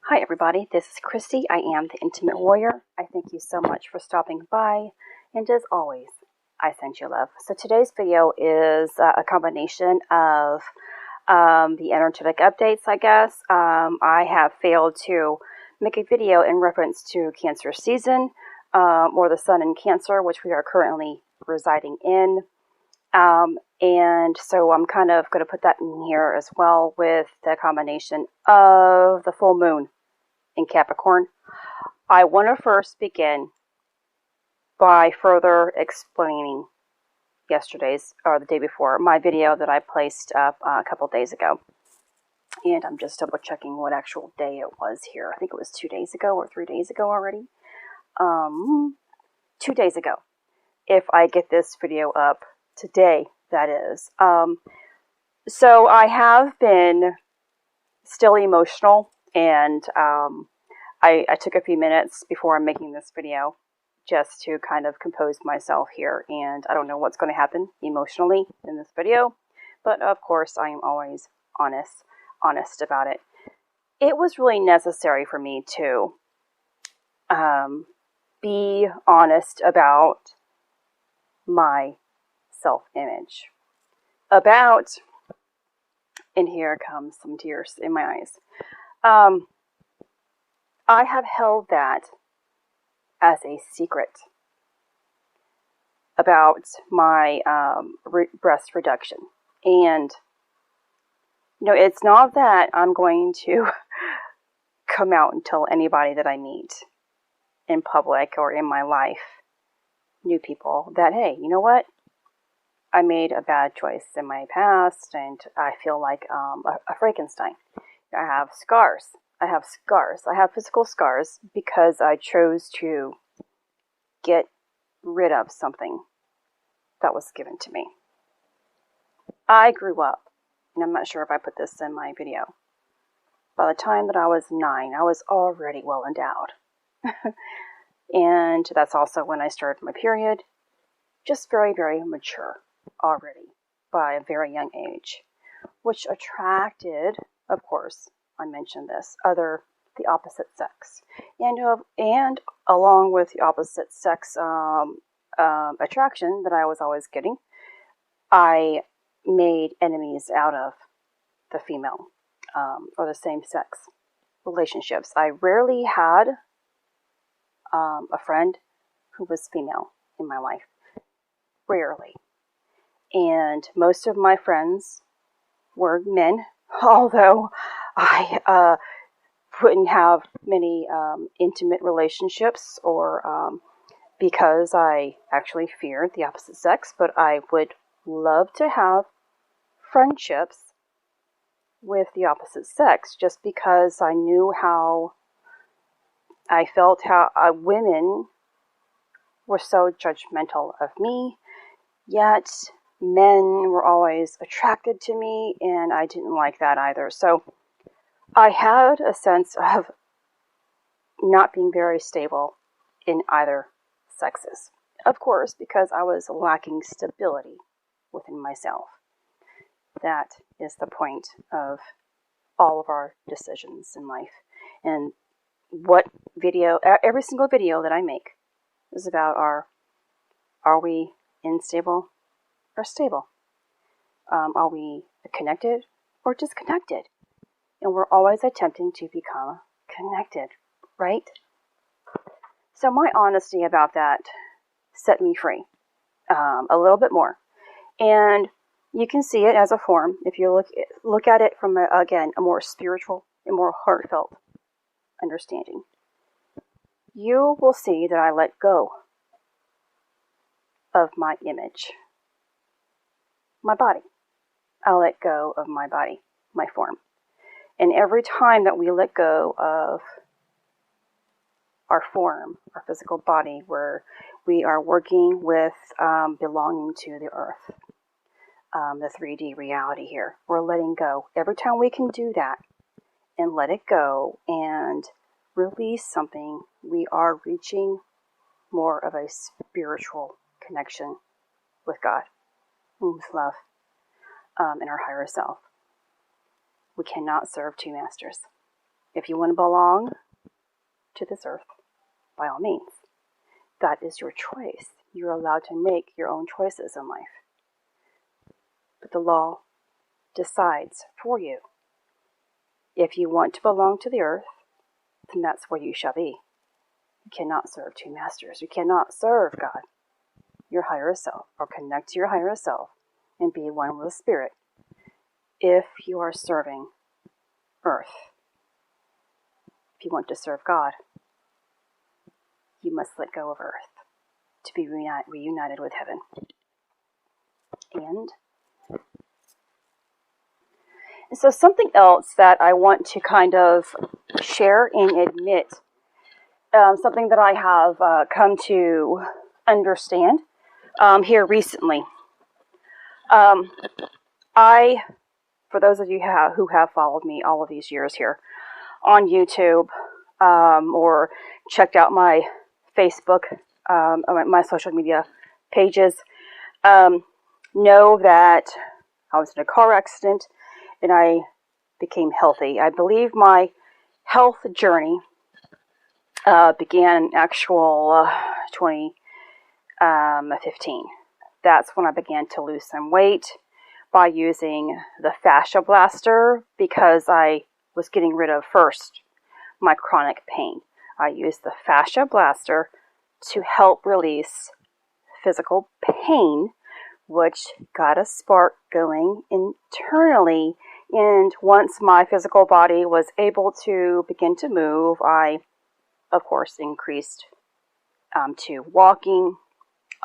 Hi everybody, this is Christy. I am the Intimate Warrior. I thank you so much for stopping by, and as always, I send you love. So today's video is a combination of the energetic updates, I guess. I have failed to make a video in reference to Cancer season, or the Sun in Cancer, which we are currently residing in. And so I'm kind of going to put that in here as well with the combination of the full moon in Capricorn. I want to first begin by further explaining yesterday's, or the day before, my video that I placed up a couple days ago. And I'm just double checking what actual day it was here. I think it was 2 days ago or 3 days ago already. 2 days ago. If I get this video up today, that is. So I have been still emotional, and I took a few minutes before I'm making this video just to kind of compose myself here, and I don't know what's going to happen emotionally in this video, but of course I am always honest about it. It was really necessary for me to be honest about my self-image, about, and here comes some tears in my eyes. I have held that as a secret about my breast reduction. And, you know, it's not that I'm going to come out and tell anybody that I meet in public or in my life, new people, that, hey, you know what? I made a bad choice in my past, and I feel like a Frankenstein. I have scars. I have physical scars because I chose to get rid of something that was given to me. I grew up, and I'm not sure if I put this in my video. By the time that I was 9, I was already well endowed. And that's also when I started my period. Just very, very mature already by a very young age, which attracted, of course, I mentioned this, the opposite sex, and along with the opposite sex attraction that I was always getting, I made enemies out of the female or the same sex relationships. I rarely had a friend who was female in my life, rarely, and most of my friends were men, although I wouldn't have many intimate relationships, or because I actually feared the opposite sex, but I would love to have friendships with the opposite sex, just because I knew how I felt, how women were so judgmental of me, yet men were always attracted to me, and I didn't like that either. So I had a sense of not being very stable in either sexes. Of course, because I was lacking stability within myself. That is the point of all of our decisions in life. And every single video that I make is about are we unstable or stable? Are we connected or disconnected? And we're always attempting to become connected, right? So my honesty about that set me free a little bit more. And you can see it as a form if you look at it from, again, a more spiritual and more heartfelt understanding. You will see that I let go of my image, my body. I let go of my body, my form. And every time that we let go of our form, our physical body, where we are working with belonging to the earth, the 3D reality here, we're letting go. Every time we can do that and let it go and release something, we are reaching more of a spiritual connection with God, with love, and our higher self. We cannot serve two masters. If you want to belong to this earth, by all means, that is your choice. You're allowed to make your own choices in life. But the law decides for you. If you want to belong to the earth, then that's where you shall be. You cannot serve two masters. You cannot serve God, your higher self, or connect to your higher self and be one with the Spirit if you are serving earth. If you want to serve God, you must let go of earth to be reunited with heaven. And so something else that I want to kind of share and admit, something that I have come to understand here recently. For those of you who have followed me all of these years here on YouTube, or checked out my Facebook, my social media pages, know that I was in a car accident and I became healthy. I believe my health journey began in actual 2015. That's when I began to lose some weight by using the fascia blaster, because I was getting rid of first my chronic pain. I used the fascia blaster to help release physical pain, which got a spark going internally. And once my physical body was able to begin to move, I, of course, increased to walking,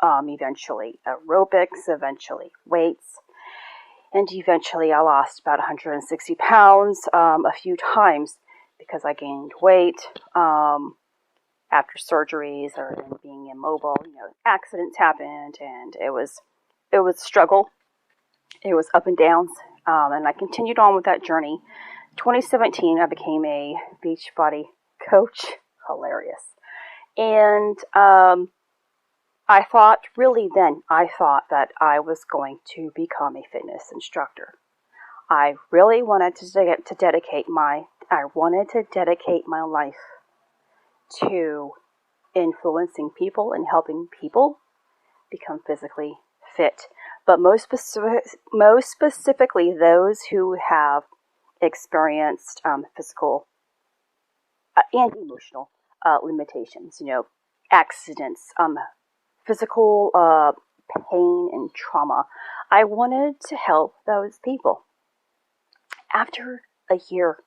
eventually aerobics, eventually weights, and eventually I lost about 160 pounds a few times because I gained weight after surgeries or being immobile. Accidents happened, and it was a struggle. It was up and downs, and I continued on with that journey. 2017, I became a Beachbody coach. Hilarious. And I thought that I was going to become a fitness instructor. I really wanted to dedicate my life to influencing people and helping people become physically fit. But most specifically, those who have experienced physical and emotional limitations, accidents, physical pain and trauma. I wanted to help those people. After a year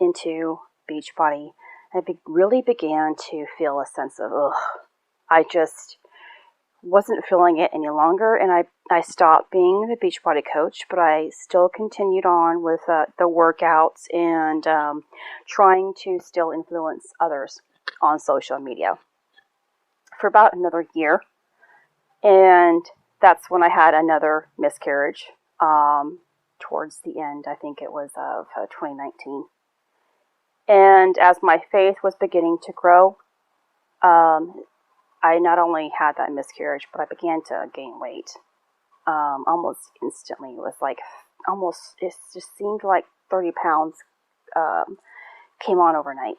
into Beachbody, I really began to feel a sense of, I just wasn't feeling it any longer, and I stopped being the Beachbody coach, but I still continued on with the workouts and trying to still influence others on social media for about another year. And that's when I had another miscarriage towards the end, I think it was of 2019. And as my faith was beginning to grow, I not only had that miscarriage, but I began to gain weight almost instantly. It was like it just seemed like 30 pounds came on overnight.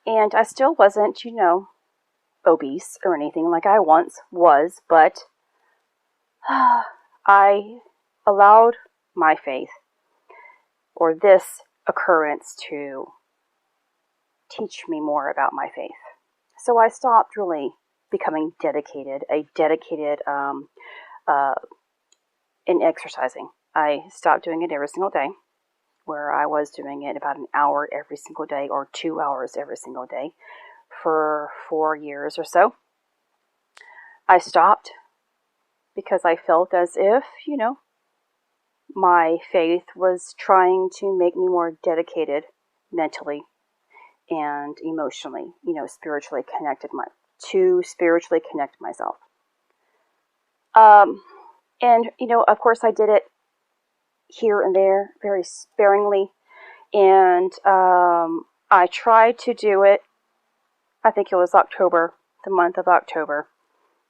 And I still wasn't, obese or anything like I once was, but I allowed my faith, or this occurrence, to teach me more about my faith. So I stopped really becoming dedicated in exercising. I stopped doing it every single day, where I was doing it about an hour every single day or 2 hours every single day for 4 years or so. I stopped because I felt as if, my faith was trying to make me more dedicated mentally and emotionally, spiritually connect myself. And, of course I did it here and there very sparingly. And I tried to do it, I think it was October, the month of October.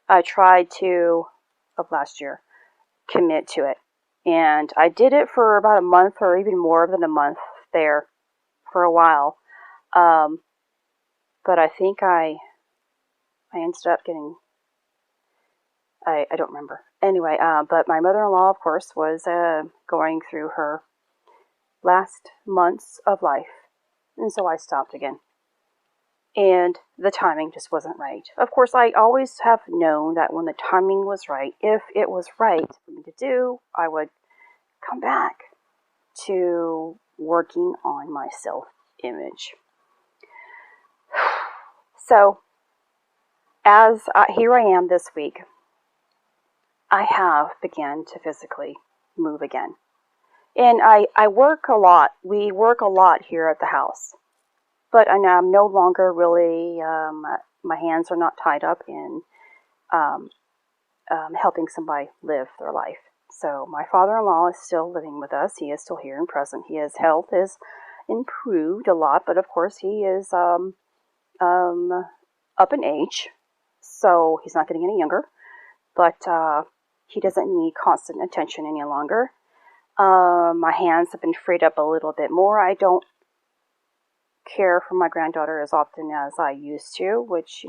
I tried to, of last year, commit to it. And I did it for about a month, or even more than a month there for a while. But I think I ended up getting, I don't remember. Anyway, but my mother-in-law, of course, was going through her last months of life. And so I stopped again. And the timing just wasn't right. Of course, I always have known that when the timing was right, if it was right for me to do, I would come back to working on my self-image. So, here I am this week, I have begun to physically move again. And I work a lot. We work a lot here at the house. But I'm no longer really, my hands are not tied up in helping somebody live their life. So my father-in-law is still living with us. He is still here and present. His health is improved a lot, but of course he is up in age, so he's not getting any younger. But he doesn't need constant attention any longer. My hands have been freed up a little bit more. I don't care for my granddaughter as often as I used to, which,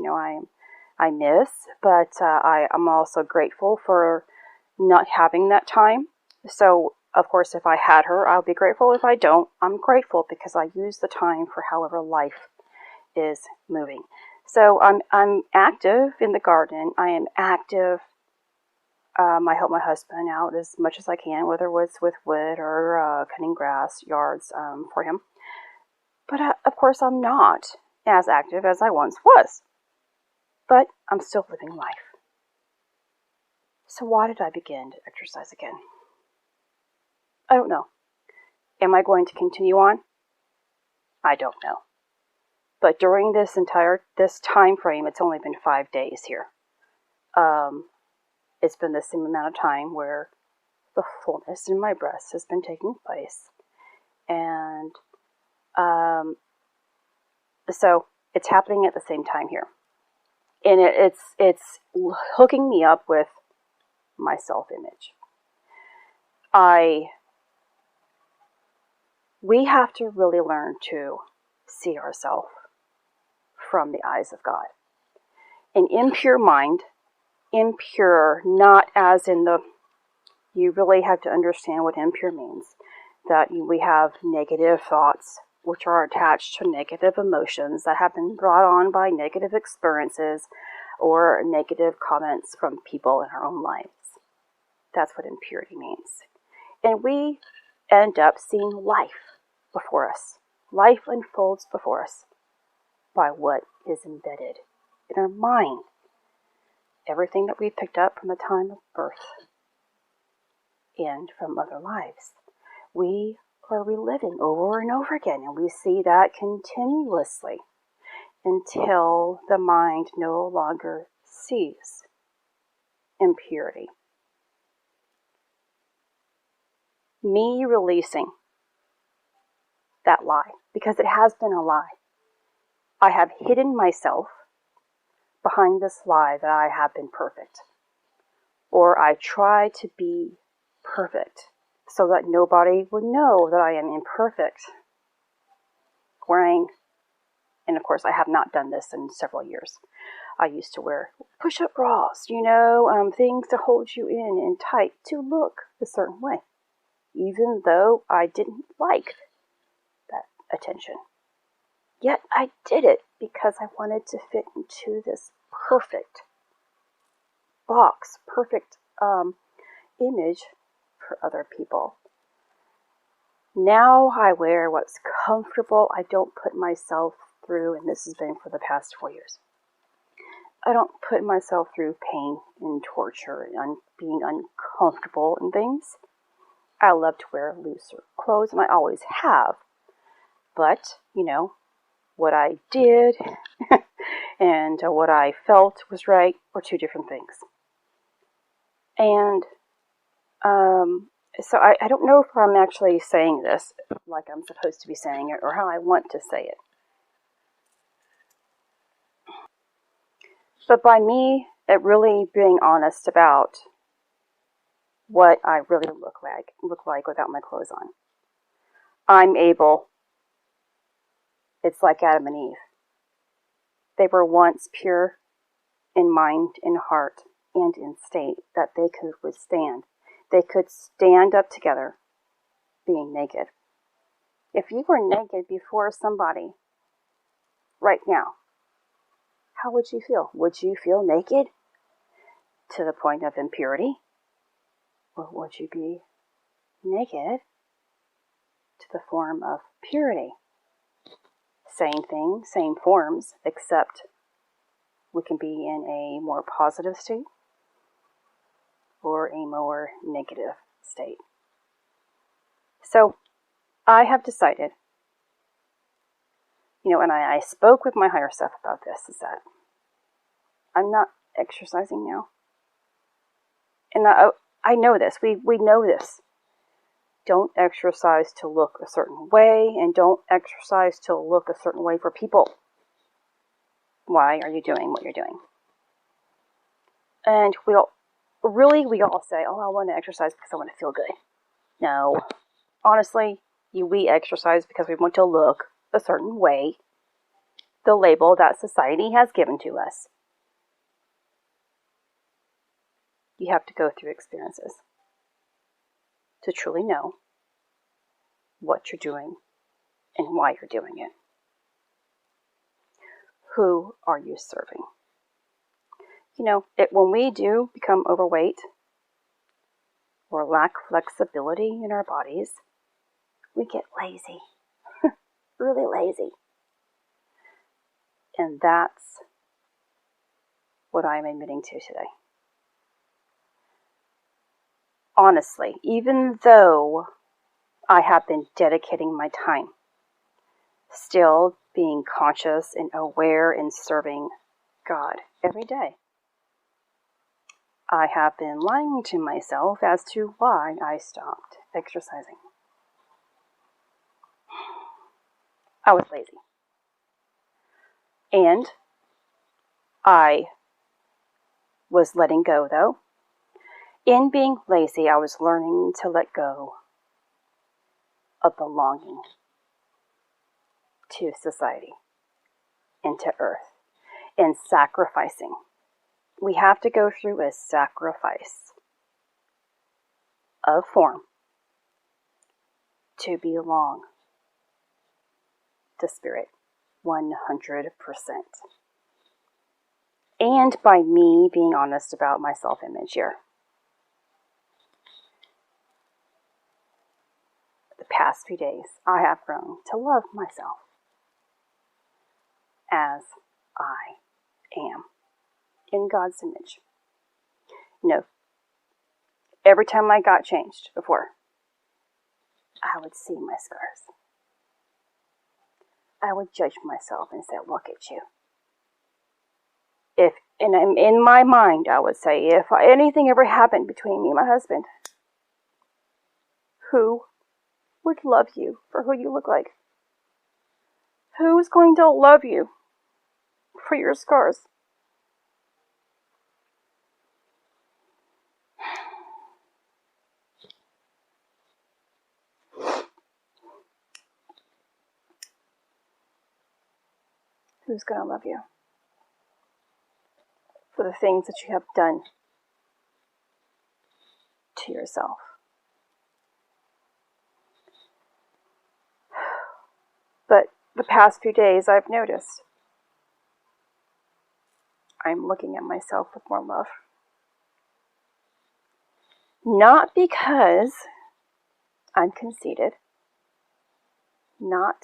I miss, but I'm also grateful for not having that time. So, of course, if I had her, I'll be grateful. If I don't, I'm grateful because I use the time for however life is moving. So I'm active in the garden. I am active. I help my husband out as much as I can, whether it's with wood or cutting grass, yards for him. But of course, I'm not as active as I once was. But I'm still living life. So why did I begin to exercise again? I don't know. Am I going to continue on? I don't know. But during this time frame, it's only been 5 days here. It's been the same amount of time where the fullness in my breast has been taking place. And so it's happening at the same time here. And it's hooking me up with my self-image. We have to really learn to see ourselves from the eyes of God. An impure mind, impure not as in you really have to understand what impure means. That we have negative thoughts, which are attached to negative emotions that have been brought on by negative experiences or negative comments from people in our own lives. That's what impurity means. And we end up seeing life before us. Life unfolds before us by what is embedded in our mind. Everything that we picked up from the time of birth and from other lives. We are reliving over and over again, and we see that continuously until the mind no longer sees impurity. Me releasing that lie, because it has been a lie. I have hidden myself behind this lie that I have been perfect. Or I try to be perfect so that nobody would know that I am imperfect. And of course I have not done this in several years. I used to wear push-up bras, things to hold you in and tight to look a certain way, even though I didn't like that attention. Yet I did it because I wanted to fit into this perfect box, perfect image for other people. Now I wear what's comfortable. I don't put myself through, and this has been for the past 4 years, I don't put myself through pain and torture and being uncomfortable and things. I love to wear looser clothes, and I always have. But, what I did and what I felt was right were two different things. And so I don't know if I'm actually saying this like I'm supposed to be saying it or how I want to say it. But by me, really being honest about what I really look like without my clothes on, I'm able It's like Adam and Eve. They were once pure in mind, in heart, and in state that they could withstand. They could stand up together being naked. If you were naked before somebody right now, how would you feel? Would you feel naked to the point of impurity? Or would you be naked to the form of purity? Same thing, same forms, except we can be in a more positive state or a more negative state. So I have decided, and I spoke with my higher self about this, is that I'm not exercising now. And I know this. We know this. Don't exercise to look a certain way, and don't exercise to look a certain way for people. Why are you doing what you're doing? And we all say, oh, I want to exercise because I want to feel good. No. Honestly, we exercise because we want to look a certain way. The label that society has given to us. You have to go through experiences to truly know what you're doing and why you're doing it. Who are you serving? When we do become overweight or lack flexibility in our bodies, we get lazy, really lazy. And that's what I'm admitting to today. Honestly, even though I have been dedicating my time, still being conscious and aware and serving God every day, I have been lying to myself as to why I stopped exercising. I was lazy. And I was letting go, though. In being lazy, I was learning to let go of the longing to society and to earth and sacrificing. We have to go through a sacrifice of form to belong to Spirit 100%. And by me being honest about my self-image here. The past few days, I have grown to love myself as I am in God's image. Every time I got changed before, I would see my scars. I would judge myself and say, look at you. And in my mind, I would say, if anything ever happened between me and my husband, who would love you for who you look like? Who's going to love you for your scars? Who's going to love you for the things that you have done to yourself? But the past few days, I've noticed I'm looking at myself with more love. Not because I'm conceited, not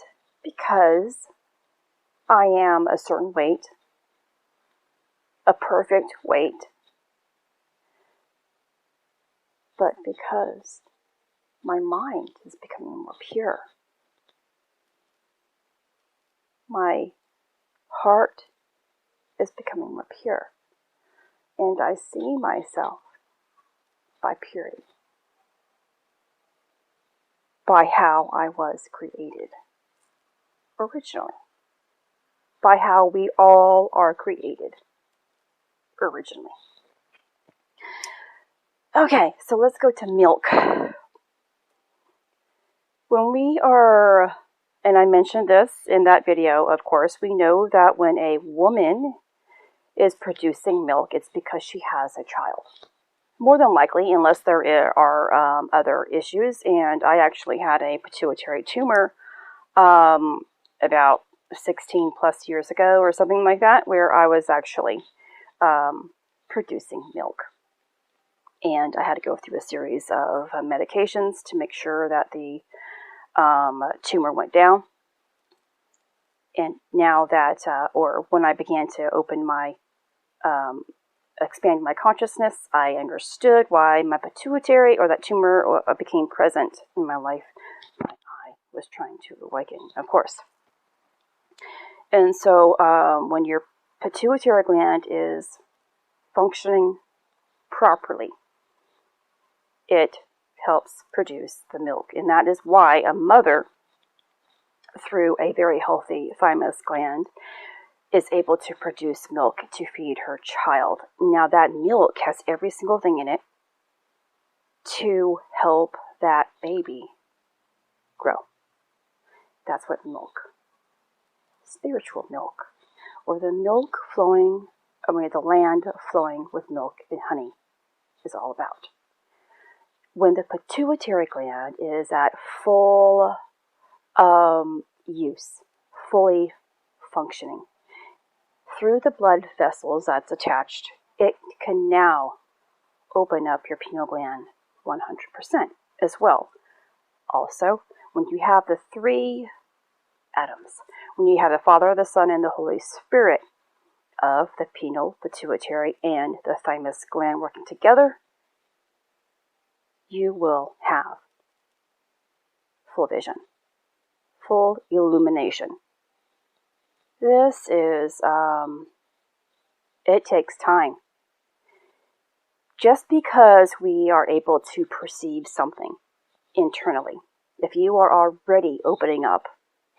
because I am a certain weight, a perfect weight, but because my mind is becoming more pure. My heart is becoming more pure. And I see myself by purity, by how I was created originally, by how we all are created originally. Okay, so let's go to milk. When we are and I mentioned this in that video, of course, we know that when a woman is producing milk, it's because she has a child. More than likely, unless there are other issues. And I actually had a pituitary tumor about 16 plus years ago or something like that, where I was actually producing milk. And I had to go through a series of medications to make sure that the tumor went down. And now that, or when I began to open my, expand my consciousness, I understood why my pituitary or that tumor became present in my life. I was trying to awaken, of course. And so when your pituitary gland is functioning properly, it helps produce the milk. And that is why a mother, through a very healthy thymus gland, is able to produce milk to feed her child. Now that milk has every single thing in it to help that baby grow. That's what milk, spiritual milk, or the milk flowing, the land flowing with milk and honey is all about. When the pituitary gland is at full use, fully functioning, through the blood vessels that's attached, it can now open up your pineal gland 100% as well. Also, when you have the three atoms, when you have the Father, the Son, and the Holy Spirit of the pineal, pituitary, and the thymus gland working together, you will have full vision, full illumination. This is, it takes time. Just because we are able to perceive something internally, if you are already opening up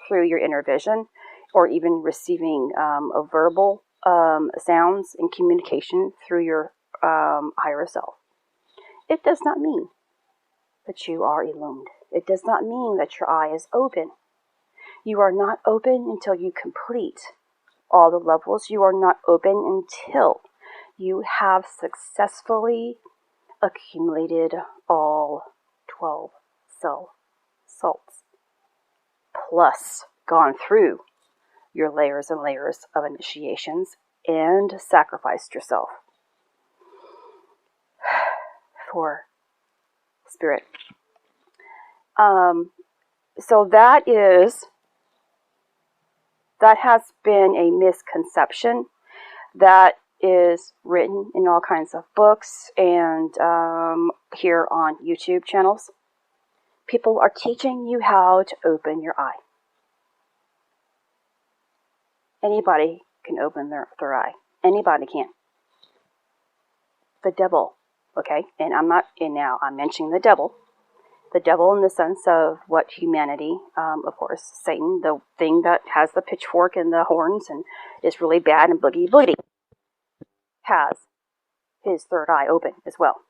through your inner vision, or even receiving a verbal sounds and communication through your higher self, it does not mean that you are illumined. It does not mean that your eye is open. You are not open until you complete all the levels. You are not open until you have successfully accumulated all 12 cell salts, plus gone through your layers and layers of initiations and sacrificed yourself for spirit. So that has been a misconception that is written in all kinds of books and here on YouTube channels. People are teaching you how to open your eye. Anybody can open their eye. Anybody can. The devil, okay? And I'm mentioning the devil. The devil in the sense of what humanity, of course, Satan, the thing that has the pitchfork and the horns and is really bad and boogie, has his third eye open as well.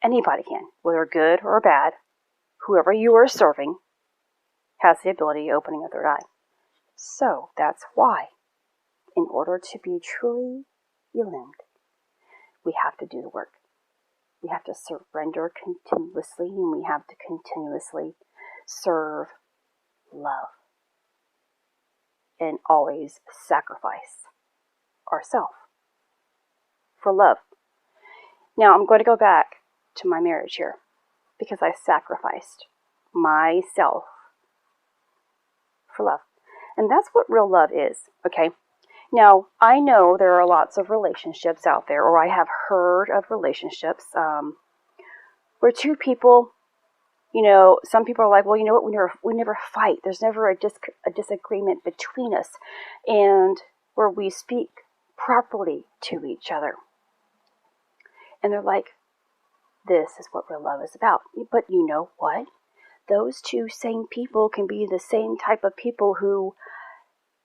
Anybody can, whether good or bad, whoever you are serving has the ability of opening a third eye. So that's why, in order to be truly illumined, we have to do the work. We have to surrender continuously, and we have to continuously serve love and always sacrifice ourselves for love. Now, I'm going to go back to my marriage here because I sacrificed myself for love. And that's what real love is, okay? Now, I know there are lots of relationships out there, or I have heard of relationships where two people, some people are like, well, you know what, we never fight. There's never a disagreement between us, and where we speak properly to each other. And they're like, this is what real love is about. But you know what? Those two same people can be the same type of people who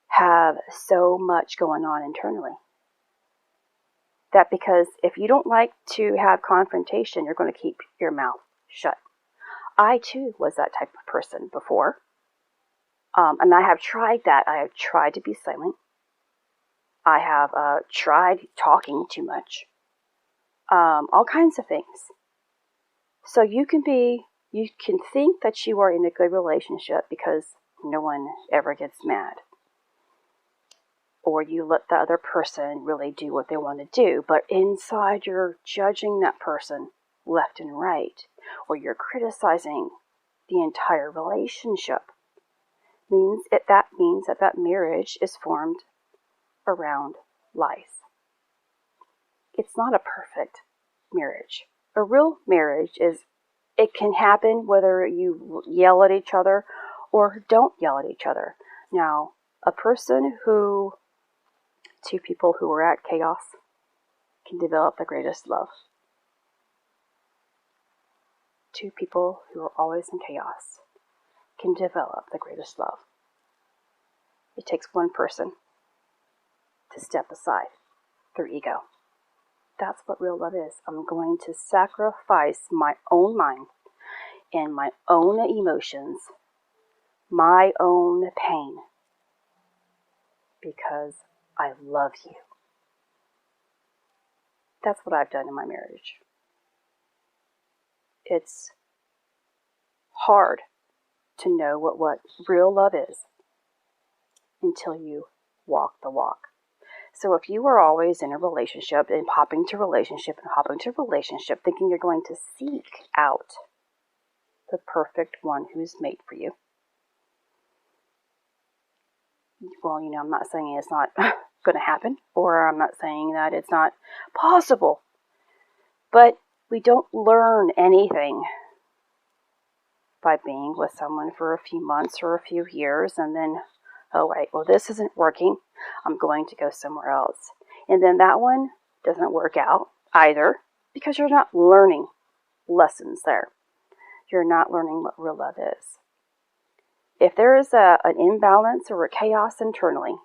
have so much going on internally. That because if you don't like to have confrontation, you're going to keep your mouth shut. I too was that type of person before. And I have tried that. I have tried to be silent. I have tried talking too much. All kinds of things. So you can think that you are in a good relationship because no one ever gets mad. Or you let the other person really do what they want to do, but inside you're judging that person left and right, or you're criticizing the entire relationship. That means that marriage is formed around lies. It's not a perfect marriage. A real marriage it can happen whether you yell at each other or don't yell at each other. Now, two people who are at chaos can develop the greatest love. Two people who are always in chaos can develop the greatest love. It takes one person to step aside their ego. That's what real love is. I'm going to sacrifice my own mind and my own emotions, my own pain, because I love you. That's what I've done in my marriage. It's hard to know what real love is until you walk the walk. So if you are always in a relationship and hopping to relationship thinking you're going to seek out the perfect one who's made for you. Well, I'm not saying it's not going to happen, or I'm not saying that it's not possible. But we don't learn anything by being with someone for a few months or a few years and then, oh, wait, well, this isn't working. I'm going to go somewhere else. And then that one doesn't work out either because you're not learning lessons there. You're not learning what real love is. If there is an imbalance or a chaos internally,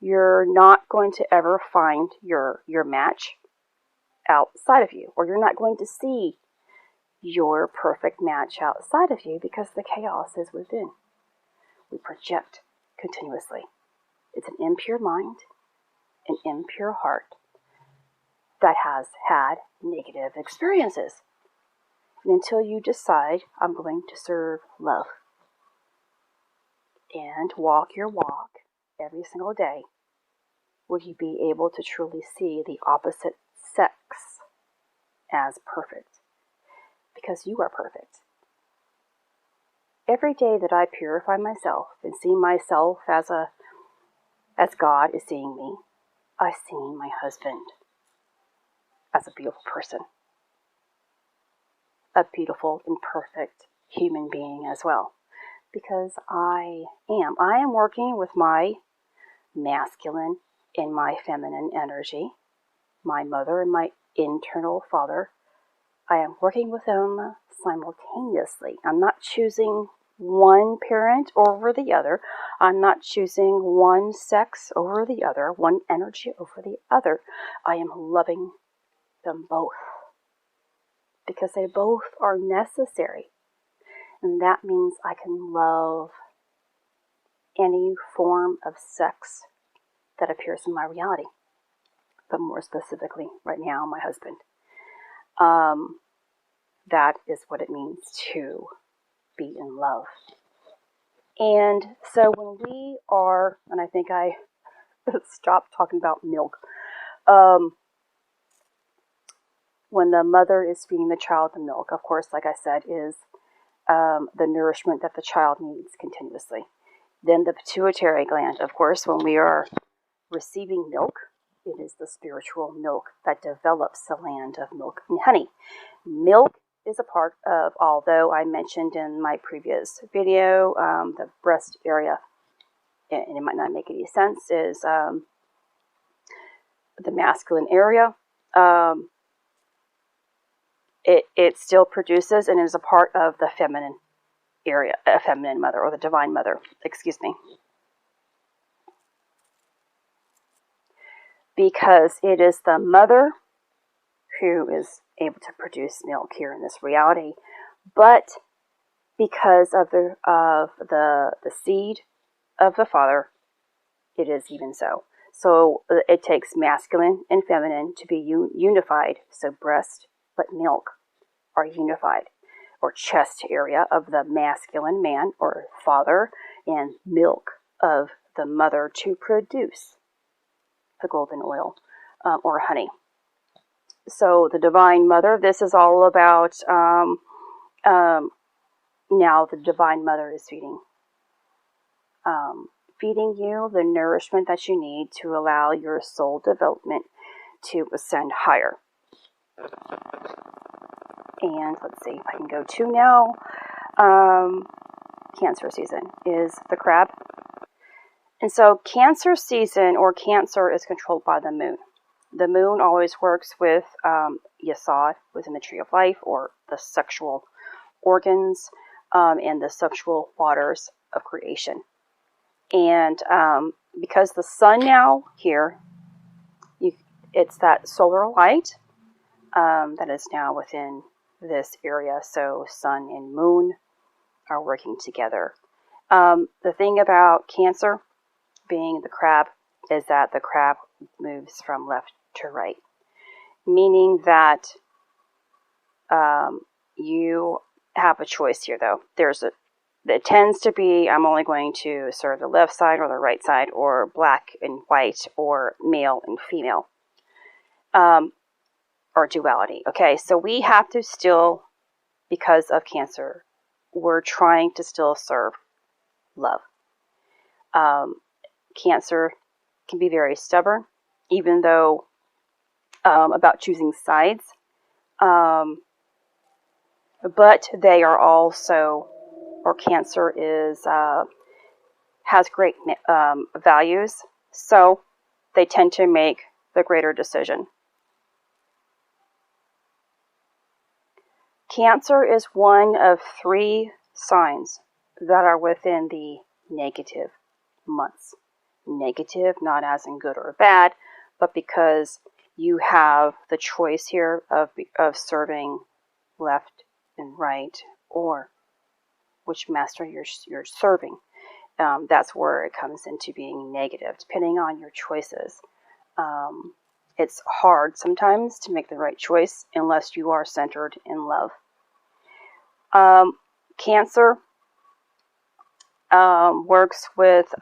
you're not going to ever find your match outside of you, or you're not going to see your perfect match outside of you because the chaos is within. We project continuously. It's an impure mind, an impure heart that has had negative experiences. And until you decide, I'm going to serve love and walk your walk every single day, will you be able to truly see the opposite sex as perfect. Because you are perfect. Every day that I purify myself and see myself as God is seeing me, I see my husband as a beautiful person. A beautiful and perfect human being as well. Because I am working with my masculine and my feminine energy, my mother and my internal father. I am working with them simultaneously. I'm not choosing one parent over the other. I'm not choosing one sex over the other, one energy over the other. I am loving them both because they both are necessary. And that means I can love any form of sex that appears in my reality. But more specifically, right now, my husband. That is what it means to be in love. And so when we are, and I think I stopped talking about milk, when the mother is feeding the child the milk, of course, like I said, is the nourishment that the child needs continuously. Then the pituitary gland, of course, when we are receiving milk, it is the spiritual milk that develops the land of milk and honey. Milk is a part of, although I mentioned in my previous video, the breast area, and it might not make any sense, is the masculine area. It still produces and is a part of the feminine area, a feminine mother, or the divine mother, excuse me. Because it is the mother who is able to produce milk here in this reality. But because of the seed of the Father, it is even so. So it takes masculine and feminine to be unified. So breast but milk are unified, or chest area of the masculine man or father, and milk of the mother to produce the golden oil or honey. So the Divine Mother, this is all about, now the Divine Mother is feeding you the nourishment that you need to allow your soul development to ascend higher. And let's see if I can go to now. Cancer season is the crab. And so Cancer season, or Cancer, is controlled by the moon. The moon always works with Yesod within the tree of life, or the sexual organs and the sexual waters of creation. And because the sun now here, it's that solar light that is now within this area. So sun and moon are working together. The thing about Cancer being the crab is that the crab moves from left to right, meaning that you have a choice here, though. It tends to be, I'm only going to serve the left side or the right side, or black and white, or male and female, or duality. Okay, so we have to still, because of Cancer, we're trying to still serve love. Cancer can be very stubborn, even though about choosing sides. But they are also, or Cancer has great values, so they tend to make the greater decision. Cancer is one of 3 signs that are within the negative months. Negative, not as in good or bad, but because you have the choice here of serving left and right, or which master you're serving. That's where it comes into being negative, depending on your choices. It's hard sometimes to make the right choice unless you are centered in love. Cancer works with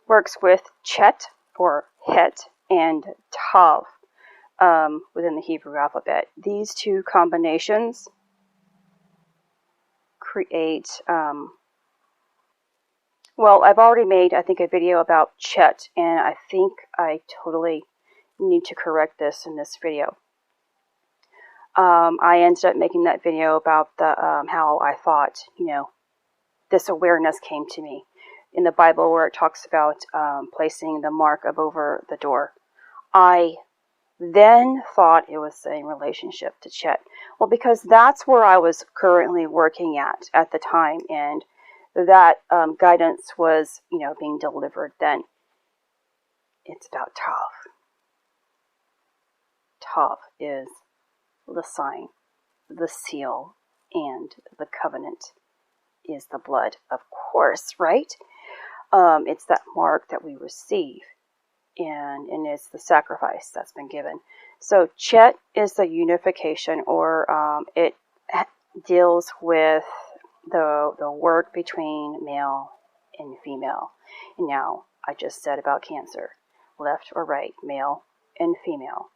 works with Chet or Het and Tav within the Hebrew alphabet. These 2 combinations create, well, I've already made, I think, a video about Chet, and I think I totally need to correct this in this video. I ended up making that video about the how I thought, this awareness came to me in the Bible, where it talks about placing the mark of over the door. I then thought it was in relationship to Chet. Well, because that's where I was currently working at the time, and that guidance was, being delivered then. It's about Tav. Tav is the sign, the seal, and the covenant is the blood, of course, right? It's that mark that we receive, and it's the sacrifice that's been given. So Chet is the unification, or it deals with the work between male and female. And now I just said about Cancer, left or right, male and female.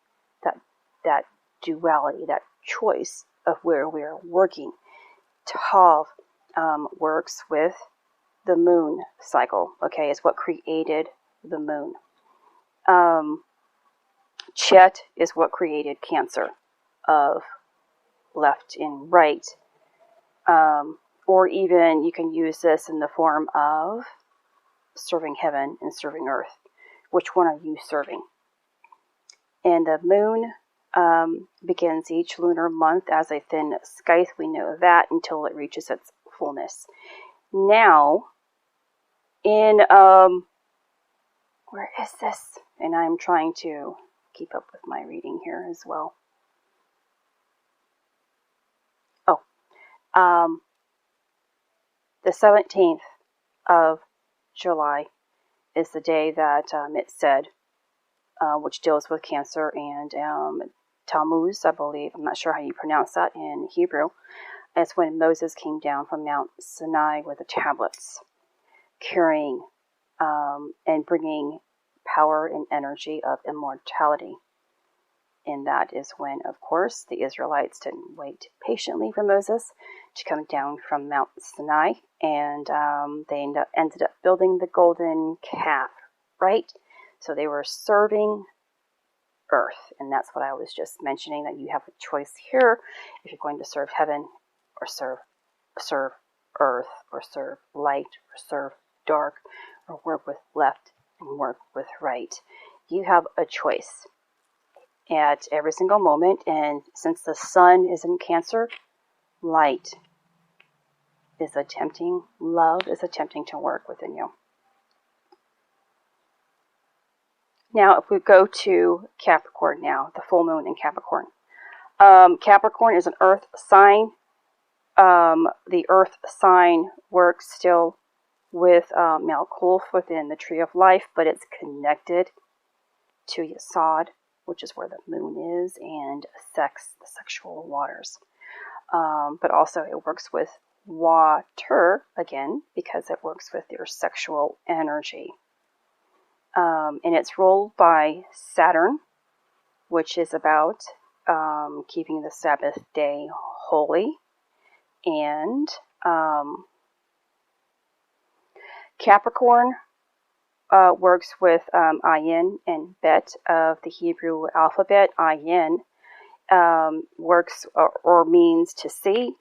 That duality, that choice of where we're working. Tav works with the moon cycle. Okay, it's what created the moon. Chet is what created Cancer of left and right. Or even you can use this in the form of serving heaven and serving earth. Which one are you serving? And the moon begins each lunar month as a thin scythe. We know that until it reaches its fullness. Now, in where is this? And I'm trying to keep up with my reading here as well. The 17th of July is the day that it said, which deals with Cancer, and Tammuz, I believe. I'm not sure how you pronounce that in Hebrew. It's when Moses came down from Mount Sinai with the tablets, carrying and bringing power and energy of immortality. And that is when, of course, the Israelites didn't wait patiently for Moses to come down from Mount Sinai, and they ended up building the golden calf, right? So they were serving earth, and that's what I was just mentioning, that you have a choice here if you're going to serve heaven or serve earth, or serve light, or serve dark, or work with left and work with right. You have a choice at every single moment, and since the sun is in Cancer, light is attempting, love is attempting to work within you. Now, if we go to Capricorn now, the full moon in Capricorn. Capricorn is an earth sign. The earth sign works still with Malkuth within the tree of life, but it's connected to Yesod, which is where the moon is, and sex, the sexual waters. But also it works with water, again, because it works with your sexual energy. And it's ruled by Saturn, which is about keeping the Sabbath day holy. And Capricorn works with Ayin and Bet of the Hebrew alphabet. Ayin works or means to see,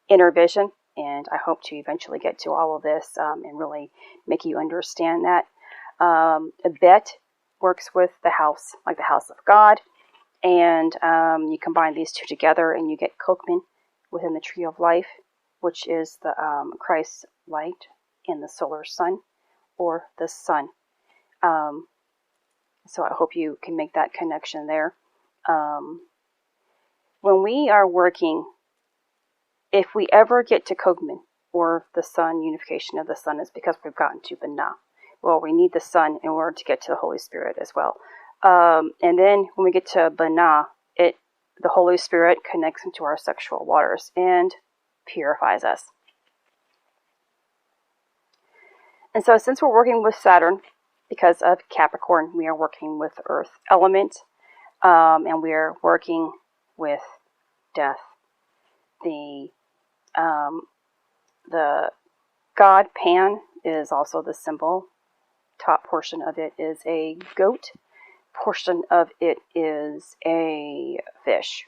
inner vision, and I hope to eventually get to all of this and really make you understand that. Bet works with the house, like the house of God, and you combine these two together and you get Kokman within the tree of life, which is the Christ light in the solar sun, or the sun. So I hope you can make that connection there. When we are working, if we ever get to Kokman, or the sun, unification of the sun, is because we've gotten to Binah. Well, we need the sun in order to get to the Holy Spirit as well. And then when we get to Binah, the Holy Spirit connects into our sexual waters and purifies us. And so since we're working with Saturn, because of Capricorn, we are working with the earth element, and we are working with death. The god Pan is also the symbol. Top portion of it is a goat. Portion of it is a fish.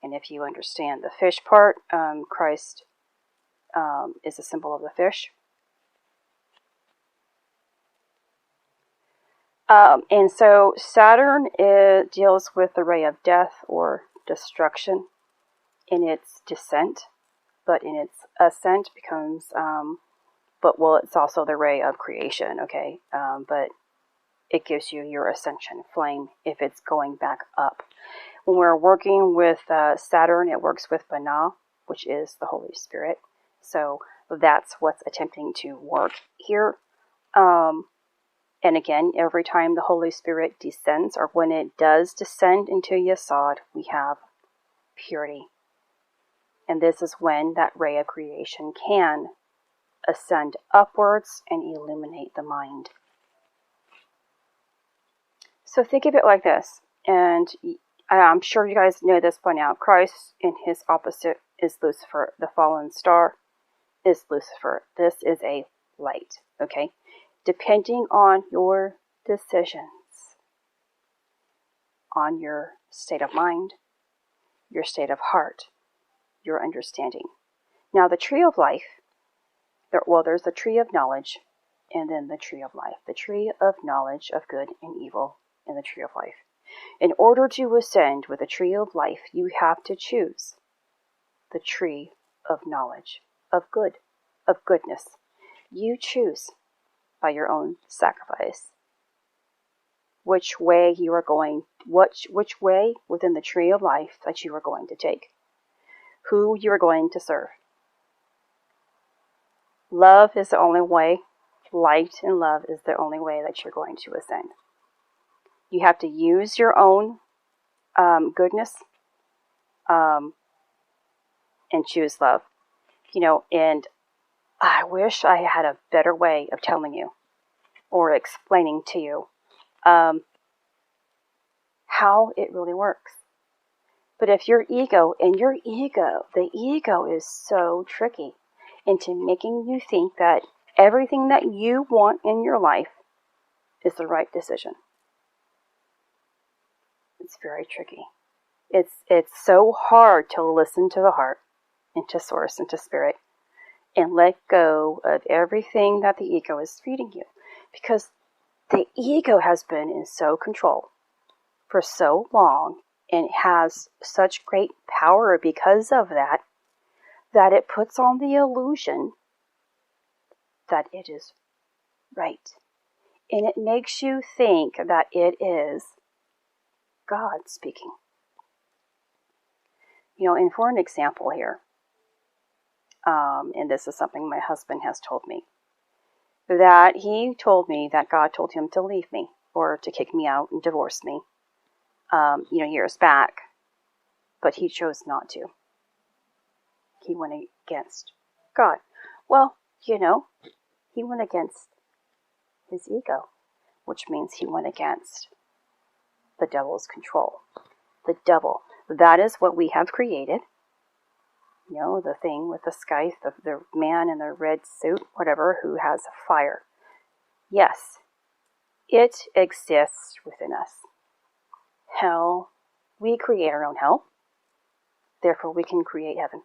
And if you understand the fish part, Christ is a symbol of the fish. And so Saturn deals with the ray of death or destruction in its descent, but in its ascent becomes, it's also the ray of creation, okay? But it gives you your ascension flame if it's going back up. When we're working with Saturn, it works with Binah, which is the Holy Spirit. So that's what's attempting to work here. And again, every time the Holy Spirit descends, or when it does descend into Yesod, we have purity. And this is when that ray of creation can ascend upwards and illuminate the mind. So think of it like this, and I'm sure you guys know this by now. Christ and his opposite is Lucifer. The fallen star is Lucifer. This is a light, okay? Depending on your decisions, on your state of mind, your state of heart, your understanding. Now the tree of life, there's the tree of knowledge, and then the tree of life. The tree of knowledge of good and evil, and the tree of life. In order to ascend with the tree of life, you have to choose the tree of knowledge, of good, of goodness. You choose by your own sacrifice. which way you are going, which way within the tree of life that you are going to take, who you are going to serve. Love is the only way. Light and love is the only way that you're going to ascend. You have to use your own goodness and choose love. And I wish I had a better way of telling you or explaining to you how it really works. But if your ego, the ego is so tricky into making you think that everything that you want in your life is the right decision. It's very tricky. It's so hard to listen to the heart and to source and to spirit and let go of everything that the ego is feeding you, because the ego has been in so control for so long and has such great power because of that it puts on the illusion that it is right. And it makes you think that it is God speaking. And for an example here, and this is something my husband has told me, that he told me that God told him to leave me or to kick me out and divorce me, years back, but he chose not to. He went against God. Well, he went against his ego, which means he went against the devil's control. The devil, that is what we have created. The thing with the sky, the man in the red suit, whatever, who has fire. Yes, it exists within us. Hell, we create our own hell. Therefore, we can create heaven.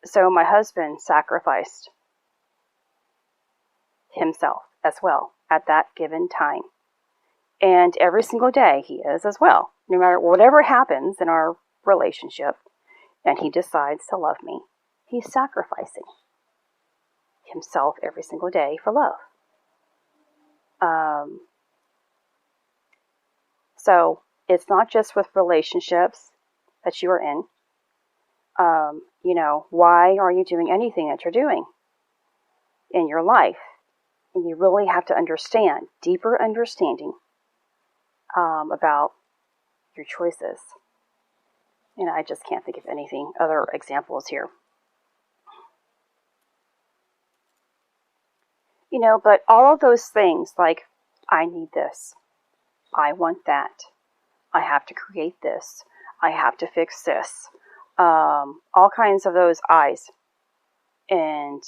So my husband sacrificed himself as well at that given time. And every single day he is as well. No matter whatever happens in our relationship and he decides to love me, he's sacrificing himself every single day for love. So it's not just with relationships that you are in. Why are you doing anything that you're doing in your life? And you really have to understand, deeper understanding about your choices. And I just can't think of anything, other examples here. But all of those things, like, I need this, I want that, I have to create this, I have to fix this, all kinds of those I's. And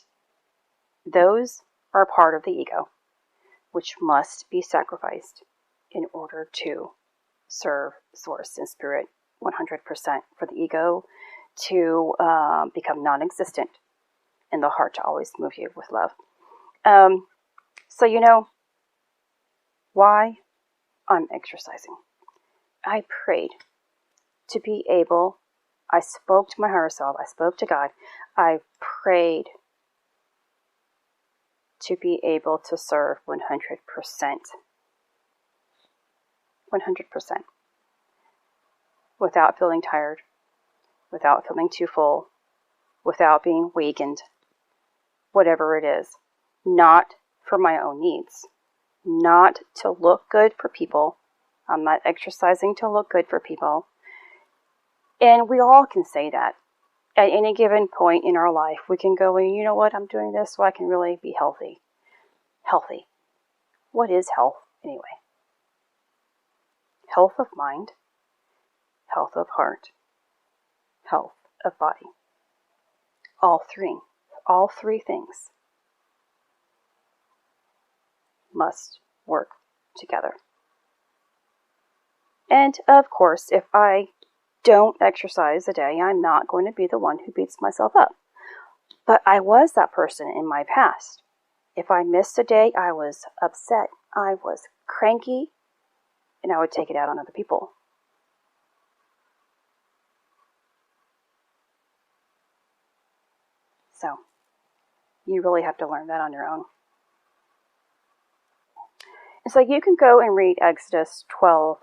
those are part of the ego, which must be sacrificed in order to serve source and spirit 100%, for the ego to become non-existent and the heart to always move you with love. So why I'm exercising. I prayed to be able, I spoke to my higher self, I spoke to God, I prayed to be able to serve 100%. 100%. Without feeling tired, without feeling too full, without being weakened, whatever it is. Not for my own needs. Not to look good for people. I'm not exercising to look good for people. And we all can say that. At any given point in our life, we can go, well, you know what, I'm doing this so I can really be healthy. Healthy. What is health anyway? Health of mind, health of heart, health of body. All three things must work together. And of course, if I don't exercise a day, I'm not going to be the one who beats myself up. But I was that person in my past. If I missed a day, I was upset, I was cranky, and I would take it out on other people. So, you really have to learn that on your own. So you can go and read Exodus 12,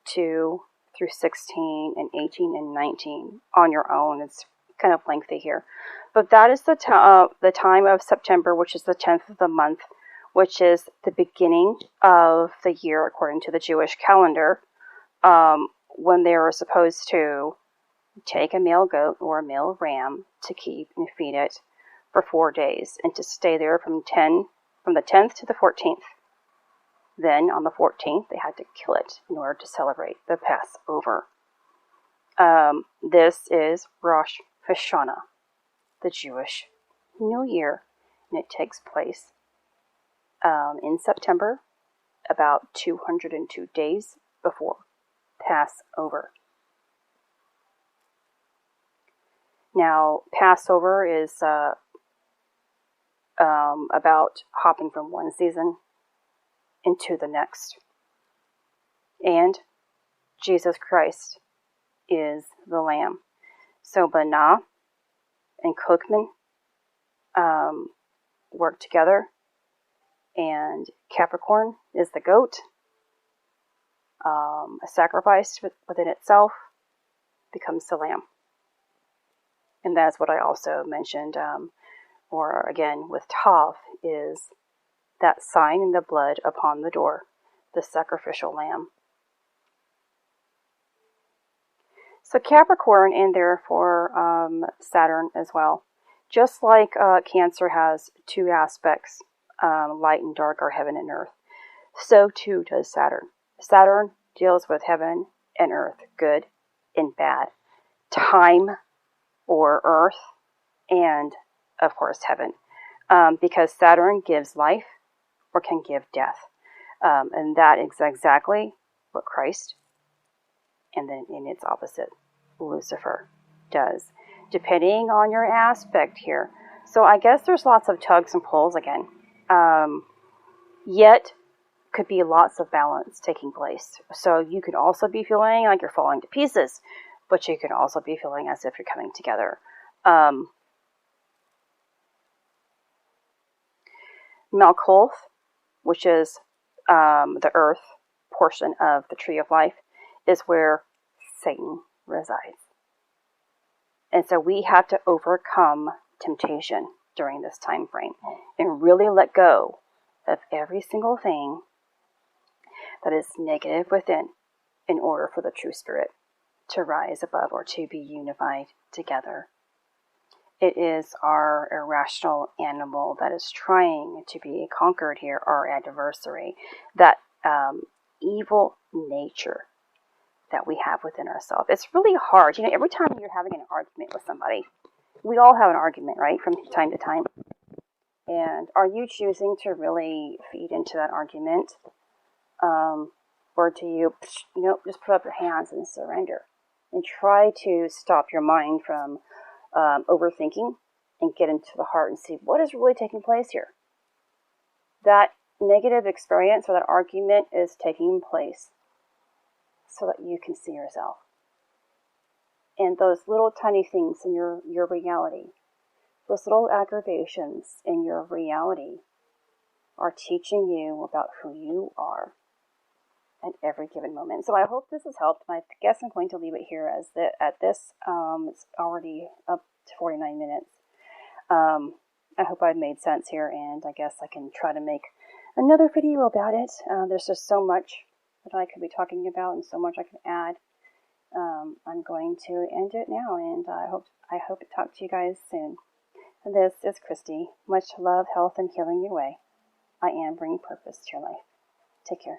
2 through 16 and 18 and 19 on your own. It's kind of lengthy here. But that is the time of September, which is the 10th of the month, which is the beginning of the year according to the Jewish calendar, when they were supposed to take a male goat or a male ram to keep and feed it for 4 days and to stay there from the 10th to the 14th. Then on the 14th, they had to kill it in order to celebrate the Passover. This is Rosh Hashanah, the Jewish New Year, and it takes place in September, about 202 days before Passover. Now, Passover is about hopping from one season into the next. And Jesus Christ is the Lamb. So Banah and Cookman work together, and Capricorn is the goat. A sacrifice within itself becomes the lamb. And that's what I also mentioned, or again with Tav, is that sign in the blood upon the door, the sacrificial lamb. So Capricorn in there for Saturn as well. Just like Cancer has two aspects, light and dark, or heaven and earth, so too does Saturn. Saturn deals with heaven and earth, good and bad, time or earth, and of course heaven, because Saturn gives life or can give death. And that is exactly what Christ, and then in its opposite, Lucifer, does, depending on your aspect here. So I guess there's lots of tugs and pulls again. Yet, could be lots of balance taking place. So you could also be feeling like you're falling to pieces, but you could also be feeling as if you're coming together. Malkuth, which is the earth portion of the tree of life, is where Satan resides. And so we have to overcome temptation during this time frame and really let go of every single thing that is negative within in order for the true spirit to rise above or to be unified together. It is our irrational animal that is trying to be conquered here, our adversary, that evil nature that we have within ourselves. It's really hard. You know, every time you're having an argument with somebody, we all have an argument, right, from time to time. And are you choosing to really feed into that argument? Or do you, just put up your hands and surrender and try to stop your mind from overthinking and get into the heart and see what is really taking place here? That negative experience or that argument is taking place so that you can see yourself. And those little tiny things in your reality, those little aggravations in your reality are teaching you about who you are at every given moment. So I hope this has helped. I guess I'm going to leave it here at this. It's already up to 49 minutes. I hope I've made sense here, and I guess I can try to make another video about it. There's just so much that I could be talking about and so much I can add. I'm going to end it now, and I hope to talk to you guys soon. This is Christy. Much love, health, and healing your way. I am bringing purpose to your life. Take care.